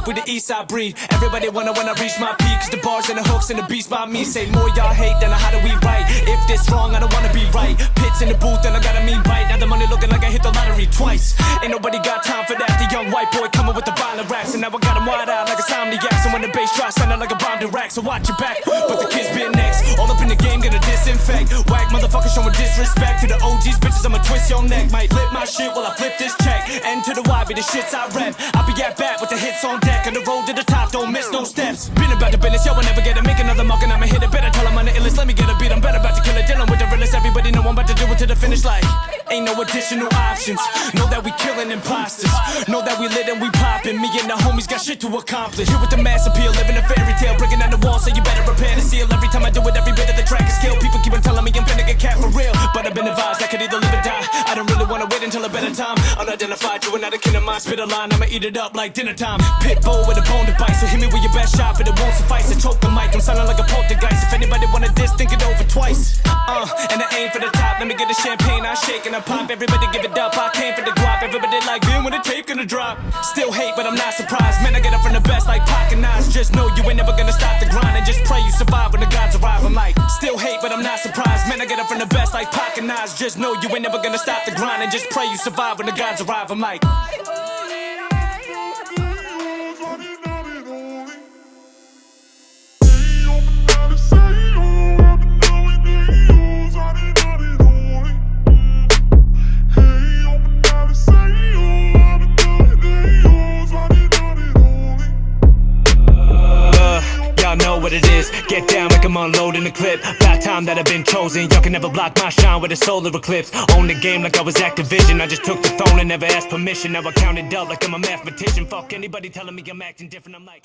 we the east side breed. Everybody wanna when I reach my peak, cause the bars and the hooks and the beats by me. Say more y'all hate than how do we write. If this wrong, I don't wanna be right. Pits in the booth and I gotta mean right. Now the money looking like I hit the lottery twice. Ain't nobody got time for that. The young white boy coming with the violent raps, and now I got him wide out like a somniac. So when the bass drops, sounding like a bomb direct. So watch your back, but the kids been next. All up in the game, gonna disinfect. Whack motherfuckers showing disrespect to the OGs, bitches. I'ma twist your neck. Might flip my shit while I flip this check. N to the Y be the shits I rep. I'll be at bat with the hits on deck. On the road to the top, don't miss no steps. Been about the business, yo, I never get it. Make another mark and I'ma hit it. Better tell them I'm the illest. Let me get a beat, I'm better about to kill it. Dealing with the realest, everybody know I'm about to do it to the finish. Like, ain't no additional options. Know that we killing imposters. Know that we lit and we poppin'. Me and the homies got shit to accomplish. Here with the mass appeal, living a fairy tale. Breaking down the wall, so you better prepare to seal. Every time I do it, every bit of the track is kill. People keep on telling me I'm finna get cat for real, but I've been advised I could either live or die. I don't really wanna wait until a better time. Unidentified, you another kin of mine. Spit a line, I'ma eat it up like dinner time. Pitbull with a bone to bite, so hit me with your best shot, but it won't suffice. I choke the mic, I'm sounding like a poltergeist. If anybody wanna diss, think it over twice. And I aim for the top. Let me get the champagne, I shake and I pop. Everybody give it up, I came for the guap. Everybody like, then when the tape gonna drop. Still hate, but I'm not surprised. Man, I get up from the best like pocket knives. Just know you ain't never gonna stop the grind, and just pray you survive when the gods arrive. I'm like, still hate, but I'm not surprised. Man, I get up from the best like pocket knives. Just know you ain't never gonna stop the grind, and just pray you survive when the gods arrive. I'm like, know what it is, get down like I'm unloading the clip. About time that I've been chosen, y'all can never block my shine with a solar eclipse. Own the game like I was Activision, I just took the phone and never asked permission. Now I count it up like I'm a mathematician. Fuck anybody telling me I'm acting different, I'm like